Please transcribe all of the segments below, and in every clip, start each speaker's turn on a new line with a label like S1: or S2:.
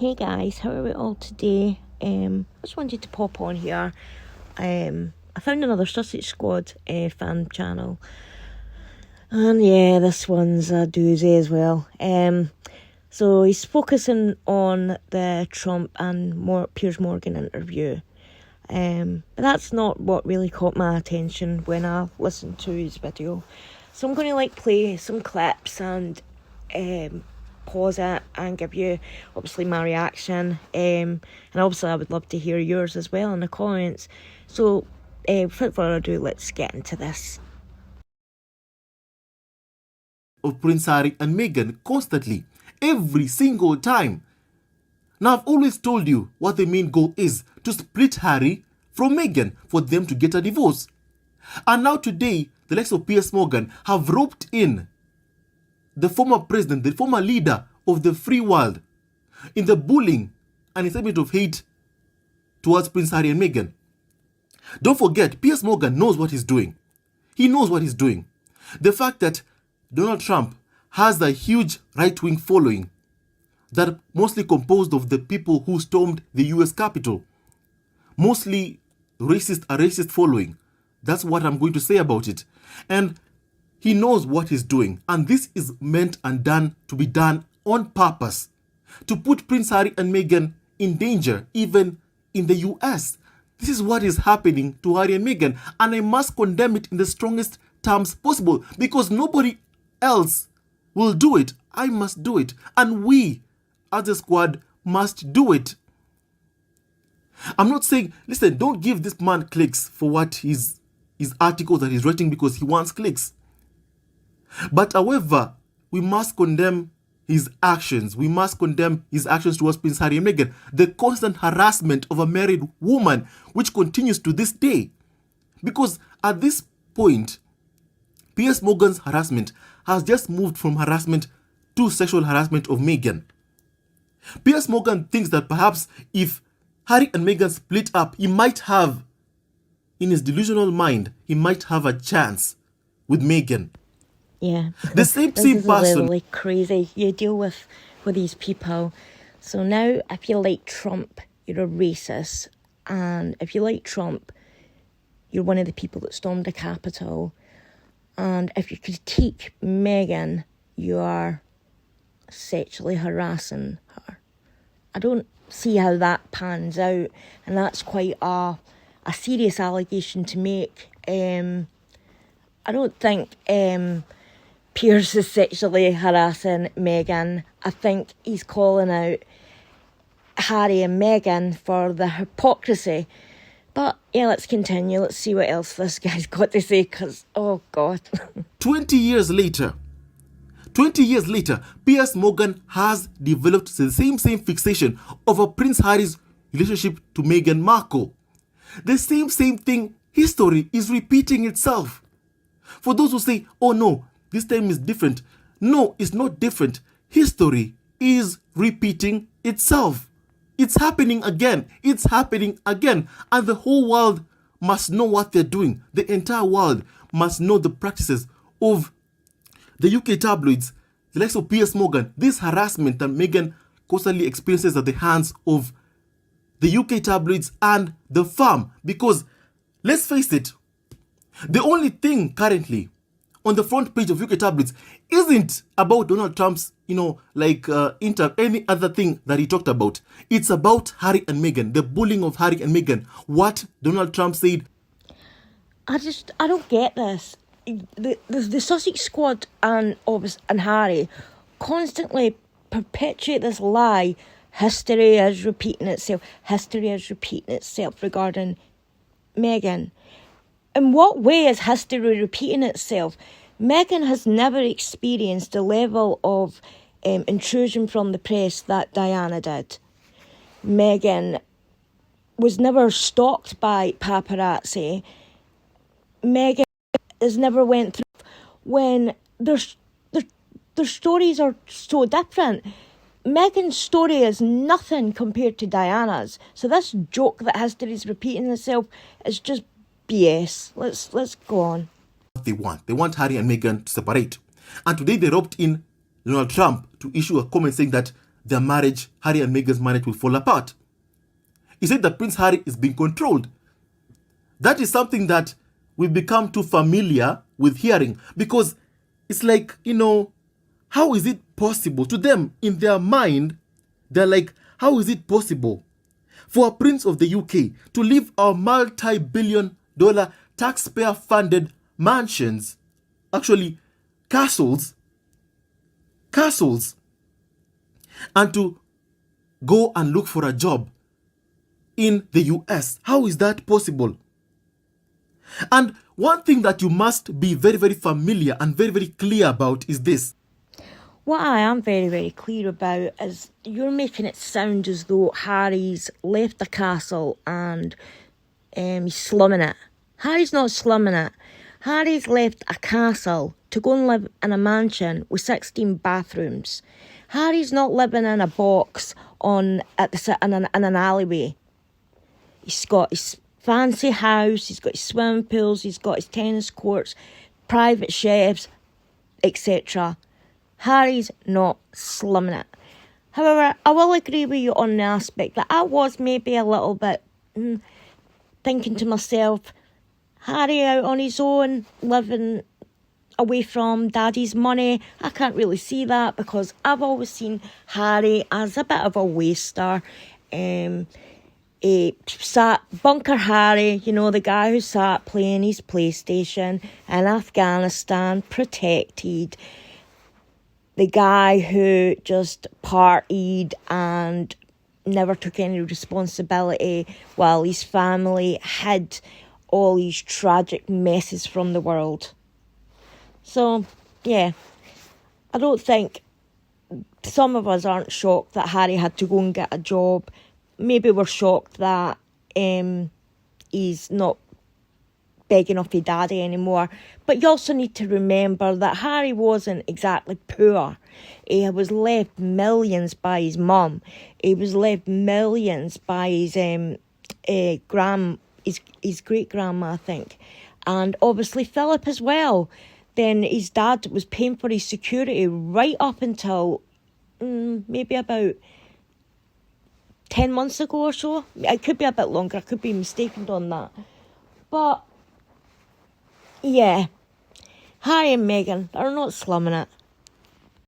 S1: Hey guys, how are we all today? I just wanted to pop on here. I found another Sussex Squad fan channel, and yeah, this one's a doozy as well. So he's focusing on the Trump and Piers Morgan interview. But that's not what really caught my attention when I listened to his video. So I'm going to play some clips and pause it and give you obviously my reaction. And obviously I would love to hear yours as well in the comments. So without further ado, let's get into this.
S2: Of Prince Harry and Meghan constantly, every single time. Now, I've always told you what the main goal is: to split Harry from Meghan for them to get a divorce. And now today, the likes of Piers Morgan have roped in the former president, the former leader of the free world, in the bullying and incitement of hate towards Prince Harry and Meghan. Don't forget, Piers Morgan knows what he's doing. He knows what he's doing. The fact that Donald Trump has a huge right-wing following that are mostly composed of the people who stormed the US Capitol. Mostly a racist following. That's what I'm going to say about it. And he knows what he's doing. And this is meant and done to be done on purpose, to put Prince Harry and Meghan in danger, even in the US. This is what is happening to Harry and Meghan. And I must condemn it in the strongest terms possible, because nobody else will do it. I must do it. And we, as a squad, must do it. I'm not saying, listen, don't give this man clicks for what his articles that he's writing because he wants clicks. But however, we must condemn his actions. We must condemn his actions towards Prince Harry and Meghan. The constant harassment of a married woman, which continues to this day. Because at this point, Piers Morgan's harassment has just moved from harassment to sexual harassment of Meghan. Piers Morgan thinks that perhaps if Harry and Meghan split up, he might have, in his delusional mind, he might have a chance with Meghan.
S1: Yeah.
S2: The same
S1: person.
S2: Really
S1: crazy. You deal with these people. So now, if you like Trump, you're a racist. And if you like Trump, you're one of the people that stormed the Capitol. And if you critique Meghan, you are sexually harassing her. I don't see how that pans out, and that's quite a serious allegation to make. I don't think Piers is sexually harassing Meghan. I think he's calling out Harry and Meghan for the hypocrisy. But yeah, let's continue. Let's see what else this guy's got to say, because, oh God.
S2: 20 years later, Piers Morgan has developed the same fixation over Prince Harry's relationship to Meghan Markle. The same thing. History is repeating itself. For those who say, oh no, this time is different. No, it's not different. History is repeating itself. It's happening again. And the whole world must know what they're doing. The entire world must know the practices of the UK tabloids, the likes of Piers Morgan. This harassment that Meghan constantly experiences at the hands of the UK tabloids and the firm. Because, let's face it, the only thing currently on the front page of UK tabloids isn't about Donald Trump's, any other thing that he talked about. It's about Harry and Meghan, the bullying of Harry and Meghan, what Donald Trump said.
S1: I don't get this. The Sussex Squad and Harry constantly perpetuate this lie. History is repeating itself regarding Meghan. In what way is history repeating itself? Meghan has never experienced the level of intrusion from the press that Diana did. Meghan was never stalked by paparazzi. Meghan has never went through when their stories are so different. Meghan's story is nothing compared to Diana's. So this joke that history is repeating itself is just BS. Let's go on.
S2: They want Harry and Meghan to separate. And today they roped in Donald Trump to issue a comment saying that their marriage, Harry and Meghan's marriage, will fall apart. He said that Prince Harry is being controlled. That is something that we've become too familiar with hearing, because it's like, how is it possible to them? In their mind, they're like, how is it possible for a prince of the UK to leave our multi-billion-dollar taxpayer-funded mansions, actually castles, and to go and look for a job in the US? How is that possible? And one thing that you must be very, very familiar and very, very clear about is this.
S1: What I am very, very clear about is you're making it sound as though Harry's left the castle and he's slumming it. Harry's not slumming it. Harry's left a castle to go and live in a mansion with 16 bathrooms. Harry's not living in a box in an alleyway. He's got his fancy house, he's got his swimming pools, he's got his tennis courts, private chefs, etc. Harry's not slumming it. However, I will agree with you on the aspect that I was maybe a little bit thinking to myself, Harry out on his own, living away from Daddy's money. I can't really see that, because I've always seen Harry as a bit of a waster. Bunker Harry, the guy who sat playing his PlayStation in Afghanistan, protected. The guy who just partied and never took any responsibility while his family hid all these tragic messes from the world. So, yeah, I don't think some of us aren't shocked that Harry had to go and get a job. Maybe we're shocked that he's not begging off his daddy anymore. But you also need to remember that Harry wasn't exactly poor. He was left millions by his mum. He was left millions by his great-grandma, I think. And obviously Philip as well. Then his dad was paying for his security right up until maybe about 10 months ago or so. It could be a bit longer. I could be mistaken on that. But, yeah, Harry and Meghan are not slumming it.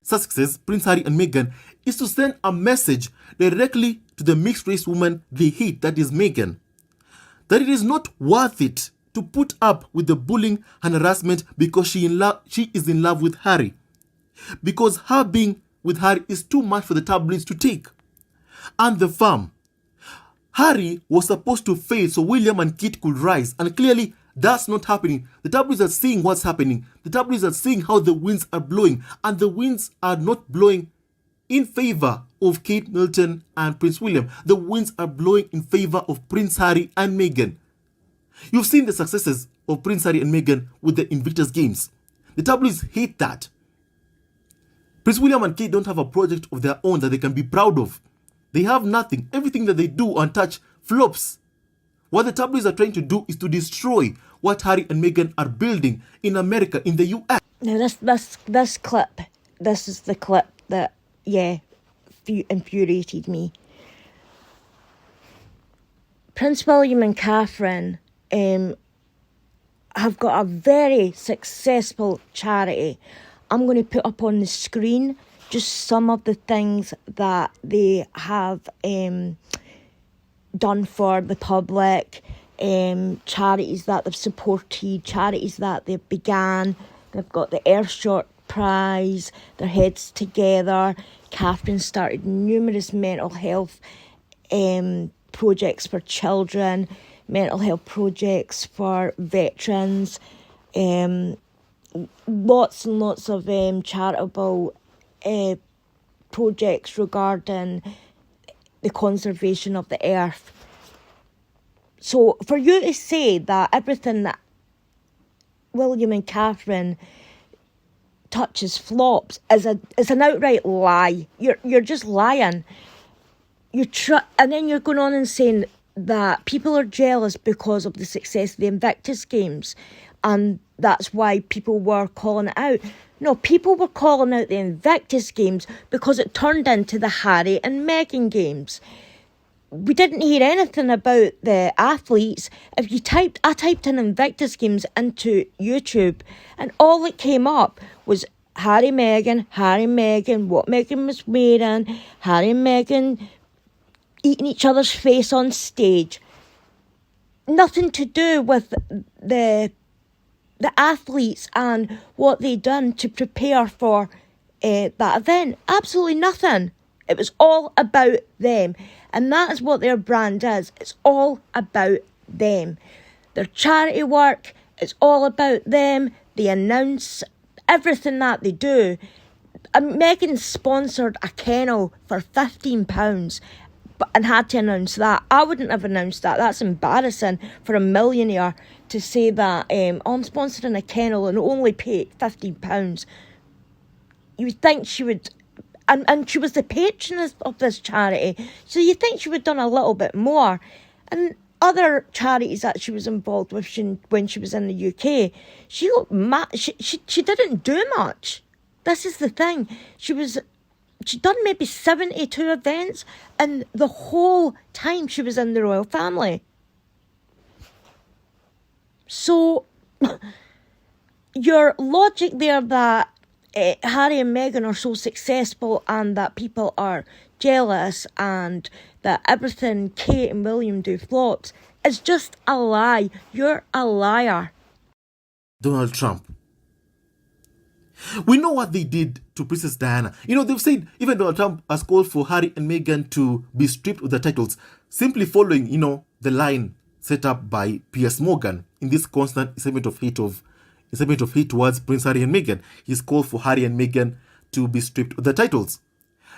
S2: Sussex's Prince Harry and Meghan is to send a message directly to the mixed-race woman they hate, that is Meghan, that it is not worth it to put up with the bullying and harassment because she is in love with Harry. Because her being with Harry is too much for the tabloids to take. And the farm. Harry was supposed to fail so William and Kate could rise, and clearly that's not happening. The tabloids are seeing what's happening. The tabloids are seeing how the winds are blowing, and the winds are not blowing in favor of Kate Middleton and Prince William. The winds are blowing in favor of Prince Harry and Meghan. You've seen the successes of Prince Harry and Meghan with the Invictus Games. The tabloids hate that. Prince William and Kate don't have a project of their own that they can be proud of. They have nothing. Everything that they do and touch flops. What the tabloids are trying to do is to destroy what Harry and Meghan are building in America, in the US.
S1: Now this clip, this is the clip that, infuriated me. Prince William and Catherine have got a very successful charity. I'm going to put up on the screen just some of the things that they have done for the public, charities that they've supported, charities that they've began. They've got the Earthshot Prize, their heads together. Catherine started numerous mental health projects for children, mental health projects for veterans, lots and lots of charitable projects regarding the conservation of the earth. So for you to say that everything that William and Catherine touches flops is an outright lie. You're just lying. And then you're going on and saying that people are jealous because of the success of the Invictus Games, and that's why people were calling it out. No, people were calling out the Invictus Games because it turned into the Harry and Meghan Games. We didn't hear anything about the athletes. If you I typed in Invictus Games into YouTube, and all that came up was Harry, Meghan, what Meghan was wearing, Harry and Meghan eating each other's face on stage. Nothing to do with the athletes and what they done to prepare for that event. Absolutely nothing. It was all about them. And that is what their brand is. It's all about them. Their charity work, it's all about them. They announce everything that they do. Meghan sponsored a kennel for £15 and had to announce that. I wouldn't have announced that. That's embarrassing for a millionaire to say that I'm sponsoring a kennel and only pay £15. You would think she would, and she was the patron of this charity, so you think she would have done a little bit more. And other charities that she was involved with when she was in the UK, she didn't do much. This is the thing. She'd done maybe 72 events, and the whole time she was in the royal family. So, your logic there that Harry and Meghan are so successful and that people are jealous and that everything Kate and William do flops is just a lie. You're a liar.
S2: Donald Trump. We know what they did to Princess Diana. They've said even Donald Trump has called for Harry and Meghan to be stripped of their titles, simply following, the line set up by Piers Morgan in this constant incitement of hate towards Prince Harry and Meghan. He's called for Harry and Meghan to be stripped of their titles.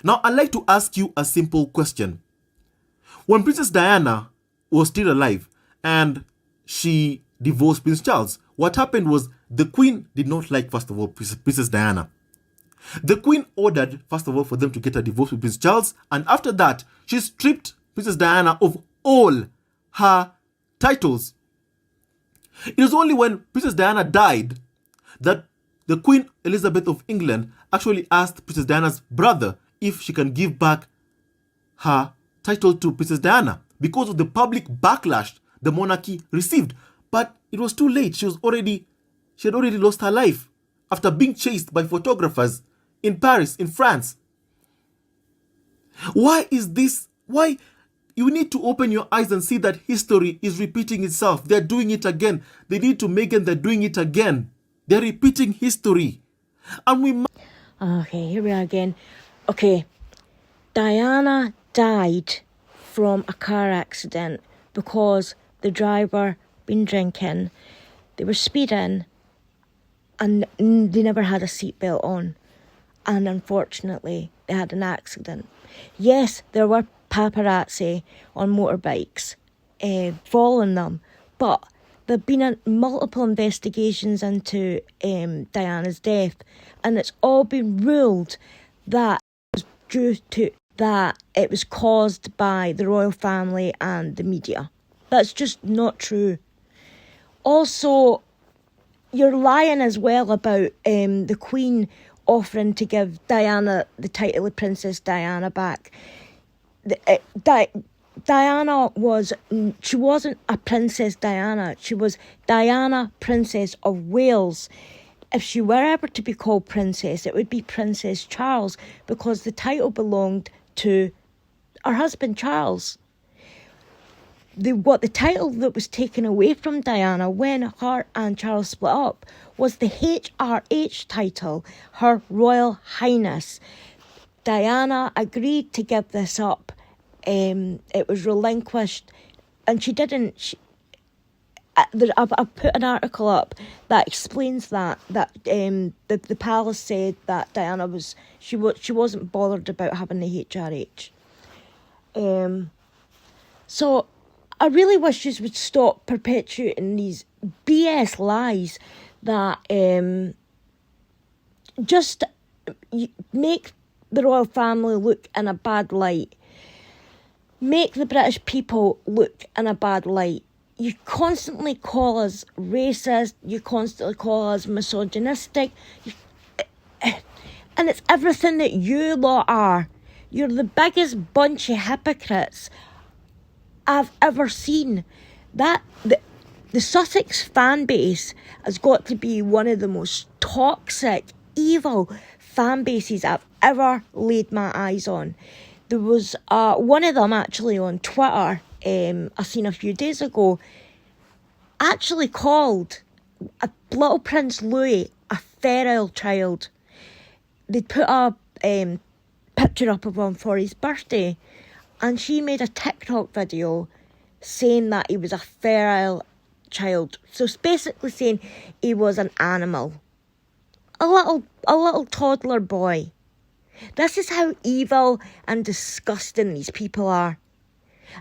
S2: Now, I'd like to ask you a simple question. When Princess Diana was still alive and she divorced Prince Charles, what happened was the Queen did not like, first of all, Princess Diana. The Queen ordered, first of all, for them to get a divorce with Prince Charles, and after that, she stripped Princess Diana of all her titles. It was only when Princess Diana died that the Queen Elizabeth of England actually asked Princess Diana's brother if she can give back her title to Princess Diana because of the public backlash the monarchy received. But it was too late. She had already lost her life after being chased by photographers in Paris, in France. Why is this? Why? You need to open your eyes and see that history is repeating itself. They're doing it again. They did to Meghan, they're doing it again. They're repeating history. And
S1: Okay, here we are again. Okay, Diana died from a car accident because the driver been drinking. They were speeding and they never had a seatbelt on. And unfortunately, they had an accident. Yes, there were paparazzi on motorbikes following them, but there have been multiple investigations into Diana's death, and it's all been ruled that it was due to that it was caused by the royal family and the media. That's just not true. Also, you're lying as well about the Queen offering to give Diana the title of Princess Diana back. Diana she wasn't a Princess Diana. She was Diana, Princess of Wales. If she were ever to be called Princess, it would be Princess Charles, because the title belonged to her husband Charles. The title that was taken away from Diana when her and Charles split up was the HRH title, Her Royal Highness. Diana agreed to give this up. It was relinquished, and she didn't. I've put an article up that explains that the palace said that Diana she wasn't bothered about having the HRH. So I really wish you would stop perpetuating these BS lies that just make the royal family look in a bad light. Make the British people look in a bad light. you constantly call us racist, you constantly call us misogynistic, and it's everything that you lot are. You're the biggest bunch of hypocrites I've ever seen. The Sussex fan base has got to be one of the most toxic, evil fan bases I've ever laid my eyes on. There was one of them actually on Twitter, I seen a few days ago, actually called a little Prince Louis a feral child. They'd put a picture up of him for his birthday, and she made a TikTok video saying that he was a feral child. So it's basically saying he was an animal. A little toddler boy. This is how evil and disgusting these people are.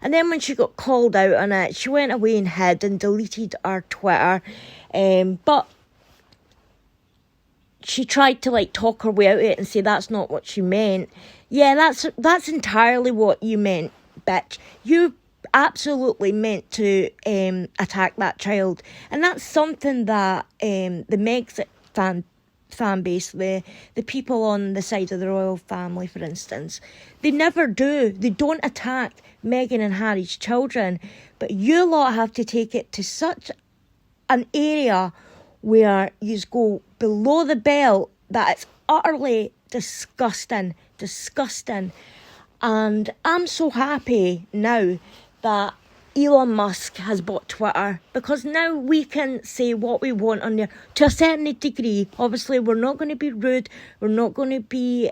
S1: And then when she got called out on it, she went away and hid and deleted her Twitter. But she tried to talk her way out of it and say that's not what she meant. Yeah, that's entirely what you meant, bitch. You absolutely meant to attack that child. And that's something that the Megxit fan base, the people on the side of the royal family, for instance, they never do. They don't attack Meghan and Harry's children. But you lot have to take it to such an area where you go below the belt that it's utterly disgusting. And I'm so happy now that Elon Musk has bought Twitter, because now we can say what we want on there to a certain degree. Obviously, we're not going to be rude. We're not going to be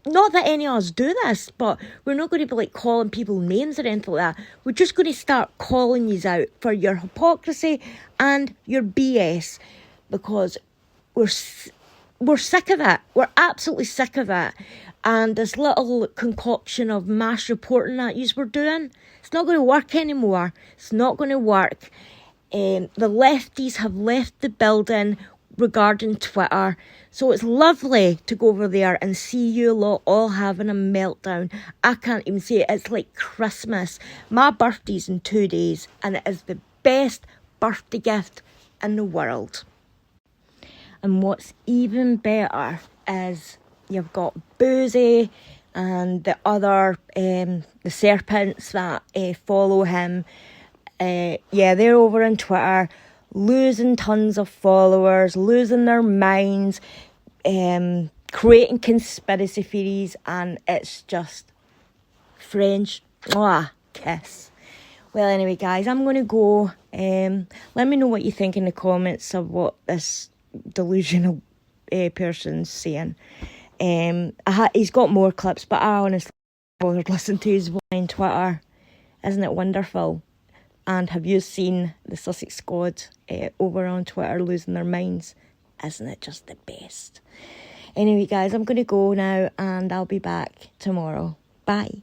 S1: not that any of us do this, but we're not going to be calling people names or anything like that. We're just going to start calling you out for your hypocrisy and your BS, because we're sick of it. We're absolutely sick of it. And this little concoction of mass reporting that we're doing, it's not going to work anymore. It's not going to work. The lefties have left the building regarding Twitter. So it's lovely to go over there and see you lot all having a meltdown. I can't even say it. It's like Christmas. My birthday's in 2 days, and it is the best birthday gift in the world. And what's even better is you've got Boozy and the other, the serpents that follow him. They're over on Twitter, losing tons of followers, losing their minds, creating conspiracy theories, and it's just French kiss. Well, anyway, guys, I'm going to go. Let me know what you think in the comments of what this delusional person's saying. He's got more clips, but I honestly bothered listening to his on Twitter. Isn't it wonderful? And have you seen the Sussex squad over on Twitter losing their minds? Isn't it just the best? Anyway, guys, I'm going to go now, and I'll be back tomorrow. Bye.